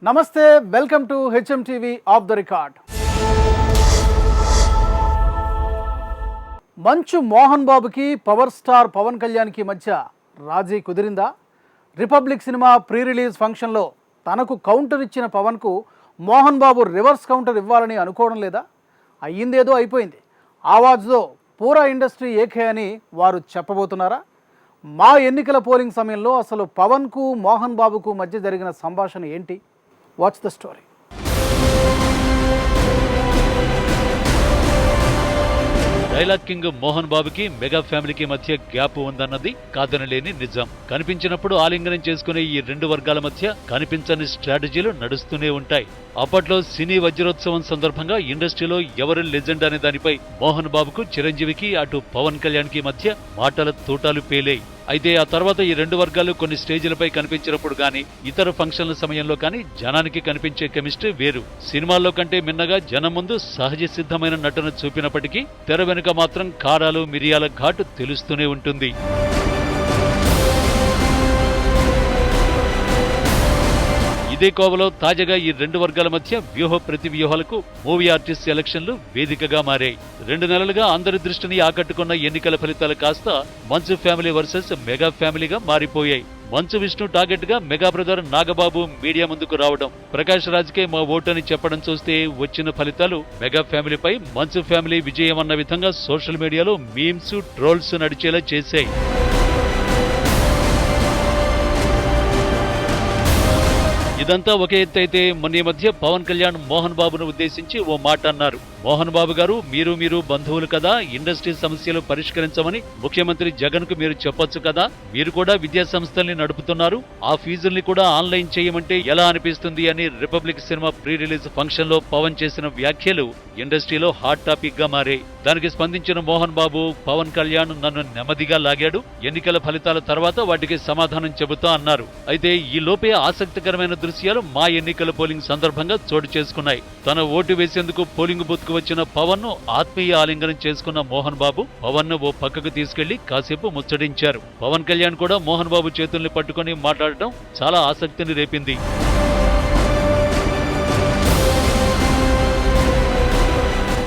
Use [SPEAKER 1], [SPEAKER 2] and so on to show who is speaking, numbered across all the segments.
[SPEAKER 1] నమస్తే, welcome to HM TV off the record. మంచు మోహన్ బాబుకి పవర్ స్టార్ పవన్ కళ్యాణ్కి మధ్య రాజీ కుదిరిందా? రిపబ్లిక్ సినిమా ప్రీ రిలీజ్ ఫంక్షన్లో తనకు కౌంటర్ ఇచ్చిన పవన్కు మోహన్ బాబు రివర్స్ కౌంటర్ ఇవ్వాలని అనుకోవడం లేదా? అయ్యిందేదో అయిపోయింది, ఆవాజ్లో పూరా ఇండస్ట్రీ ఏకే అని వారు చెప్పబోతున్నారా? మా ఎన్నికల పోలింగ్ సమయంలో అసలు పవన్కు మోహన్ బాబుకు మధ్య జరిగిన సంభాషణ ఏంటి? Watch the story.
[SPEAKER 2] Dialogue king Mohan బాబుకి మెగా ఫ్యామిలీకి మధ్య గ్యాప్ ఉందన్నది కాదనలేని నిజం. కనిపించినప్పుడు ఆలింగనం చేసుకునే ఈ రెండు వర్గాల మధ్య కనిపించని స్ట్రాటజీలు నడుస్తూనే ఉంటాయి. అప్పట్లో సినీ వజ్రోత్సవం సందర్భంగా ఇండస్ట్రీలో ఎవరు లెజెండ్ అనే దానిపై మోహన్ బాబుకు చిరంజీవికి అటు పవన్ కళ్యాణ్ కి మధ్య మాటల తూటాలు పేలాయి. అయితే ఆ తర్వాత ఈ రెండు వర్గాలు కొన్ని స్టేజీలపై కనిపించినప్పుడు గానీ ఇతర ఫంక్షన్ల సమయంలో కానీ జనానికి కనిపించే కెమిస్ట్రీ వేరు. సినిమాల్లో కంటే మిన్నగా జనం ముందు సహజ సిద్ధమైన నటన చూపినప్పటికీ తెర వెనుక మాత్రం కారాలు మిరియాల ఘాటు తెలుస్తూనే ఉంటుంది. ఇదే కోవలో తాజాగా ఈ రెండు వర్గాల మధ్య వ్యూహ ప్రతివ్యూహాలకు మూవీ ఆర్టిస్ట్ ఎలక్షన్లు వేదికగా మారాయి. 2 నెలలుగా అందరి దృష్టిని ఆకట్టుకున్న ఎన్నికల ఫలితాలు కాస్త మంచు ఫ్యామిలీ వర్సెస్ మెగా ఫ్యామిలీగా మారిపోయాయి. మంచు విష్ణు టార్గెట్ గా మెగా బ్రదర్ నాగబాబు మీడియా ముందుకు రావడం, ప్రకాష్ రాజ్కే మా ఓటు అని చెప్పడం చూస్తే వచ్చిన ఫలితాలు మెగా ఫ్యామిలీపై మంచు ఫ్యామిలీ విజయం అన్న విధంగా సోషల్ మీడియాలో మీమ్స్, ట్రోల్స్ నడిచేలా చేశాయి. ఇదంతా ఒక ఎత్తు అయితే మొన్న మధ్య పవన్ కళ్యాణ్ మోహన్ బాబును ఉద్దేశించి ఓ మాట అన్నారు. మోహన్ బాబు గారు, మీరు బంధువులు కదా, ఇండస్ట్రీ సమస్యలు పరిష్కరించమని ముఖ్యమంత్రి జగన్ కు మీరు చెప్పొచ్చు కదా, మీరు కూడా విద్యా సంస్థల్ని నడుపుతున్నారు, ఆ ఫీజుల్ని కూడా ఆన్లైన్ చేయమంటే ఎలా అనిపిస్తుంది అని republic cinema pre release function లో పవన్ చేసిన వ్యాఖ్యలు ఇండస్ట్రీలో హాట్ టాపిక్ గా మారాయి. దానికి స్పందించిన మోహన్ బాబు, పవన్ కళ్యాణ్ నన్ను నెమ్మదిగా లాగాడు, ఎన్నికల ఫలితాల తర్వాత వాటికి సమాధానం చెబుతా అన్నారు. అయితే ఈ లోపే ఆసక్తికరమైన దృశ్యాలు మా ఎన్నికల పోలింగ్ సందర్భంగా చోటు చేసుకున్నాయి. తన ఓటు వేసేందుకు పోలింగ్ బూత్ కు వచ్చిన పవన్ ను ఆత్మీయ ఆలింగనం చేసుకున్న మోహన్ బాబు పవన్ ను ఓ పక్కకు తీసుకెళ్లి కాసేపు ముచ్చటించారు. పవన్ కళ్యాణ్ కూడా మోహన్ బాబు చేతుల్ని పట్టుకుని మాట్లాడటం చాలా ఆసక్తిని రేపింది.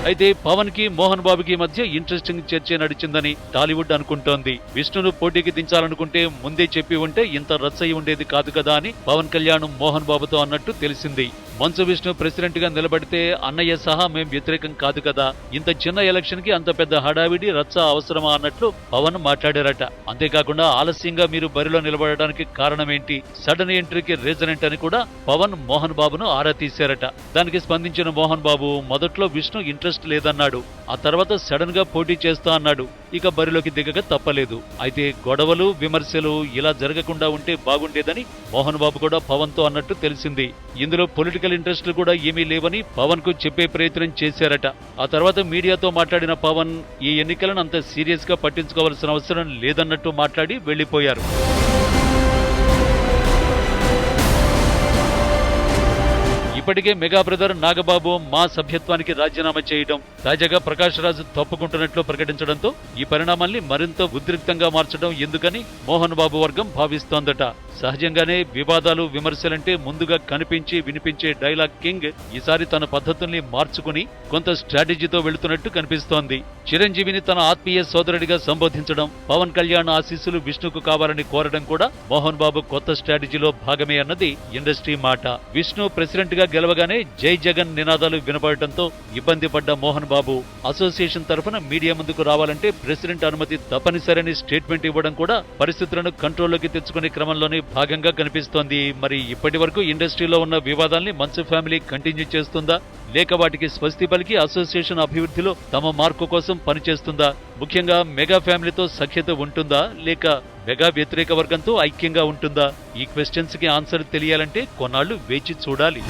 [SPEAKER 2] అయితే పవన్ కి మోహన్ బాబుకి మధ్య ఇంట్రెస్టింగ్ చర్చ నడిచిందని టాలీవుడ్ అనుకుంటోంది. విష్ణును పోటీకి దించాలనుకుంటే ముందే చెప్పి ఉంటే ఇంత రచ్చయి ఉండేది కాదు కదా అని పవన్ కళ్యాణ్ మోహన్ బాబుతో అన్నట్టు తెలిసింది. మంచు విష్ణు ప్రెసిడెంట్ గా నిలబడితే అన్నయ్య సహా మేం వ్యతిరేకం కాదు కదా, ఇంత చిన్న ఎలక్షన్ కి అంత పెద్ద హడావిడి రచ్చ అవసరమా అన్నట్లు పవన్ మాట్లాడారట. అంతేకాకుండా ఆలస్యంగా మీరు బరిలో నిలబడడానికి కారణమేంటి, సడన్ ఎంట్రీకి రీజన్ ఏంటని కూడా పవన్ మోహన్ బాబును ఆరా తీశారట. దానికి స్పందించిన మోహన్ బాబు మొదట్లో విష్ణు ఇంట్రెస్ట్ లేదన్నాడు, ఆ తర్వాత సడన్ గా పోటీ చేస్తా అన్నాడు, ఇక బరిలోకి దిగక తప్పలేదు. అయితే గొడవలు, విమర్శలు ఇలా జరగకుండా ఉంటే బాగుండేదని మోహన్ బాబు కూడా పవన్ తో అన్నట్టు తెలిసింది. ఇందులో పొలిటికల్ ఇంట్రెస్ట్లు కూడా ఏమీ లేవని పవన్ కు చెప్పే ప్రయత్నం చేశారట. ఆ తర్వాత మీడియాతో మాట్లాడిన పవన్ ఈ ఎన్నికలను అంత సీరియస్ గా పట్టించుకోవాల్సిన అవసరం లేదన్నట్టు మాట్లాడి వెళ్లిపోయారు. ఇప్పటికే మెగా బ్రదర్ నాగబాబు మా సభ్యత్వానికి రాజీనామా చేయడం, తాజాగా ప్రకాష్ రాజ్ తప్పుకుంటున్నట్లు ప్రకటించడంతో ఈ పరిణామాల్ని మరింత ఉద్రిక్తంగా మార్చడం ఎందుకని మోహన్ బాబు వర్గం భావిస్తోందట. సహజంగానే వివాదాలు, విమర్శలంటే ముందుగా కనిపించి వినిపించే డైలాగ్ కింగ్ ఈసారి తన పద్ధతుల్ని మార్చుకుని కొంత స్ట్రాటజీతో వెళుతున్నట్టు కనిపిస్తోంది. చిరంజీవిని తన ఆత్మీయ సోదరుడిగా సంబోధించడం, పవన్ కళ్యాణ్ ఆశీస్సులు విష్ణుకు కావాలని కోరడం కూడా మోహన్ బాబు కొత్త స్ట్రాటజీలో భాగమే అన్నది ఇండస్ట్రీ మాట. విష్ణు ప్రెసిడెంట్ గా గెలవగానే జై జగన్ నినాదాలు వినపడటంతో ఇబ్బంది పడ్డ మోహన్ బాబు అసోసియేషన్ తరఫున మీడియా ముందుకు రావాలంటే ప్రెసిడెంట్ అనుమతి తప్పనిసరని స్టేట్మెంట్ ఇవ్వడం కూడా పరిస్థితులను కంట్రోల్లోకి తెచ్చుకునే క్రమంలోనే భాగంగా కనిపిస్తోంది. మరి ఇప్పటి వరకు ఇండస్ట్రీలో ఉన్న వివాదాల్ని మంచు ఫ్యామిలీ కంటిన్యూ చేస్తుందా, లేక వాటికి స్వస్తి పలికి అసోసియేషన్ అభివృద్ధిలో తమ మార్కు కోసం పనిచేస్తుందా? ముఖ్యంగా మెగా ఫ్యామిలీతో సఖ్యత ఉంటుందా, లేక మెగా వ్యతిరేక వర్గంతో ఐక్యంగా ఉంటుందా? ఈ క్వశ్చన్స్ కి ఆన్సర్ తెలియాలంటే కొన్నాళ్లు వేచి చూడాలి.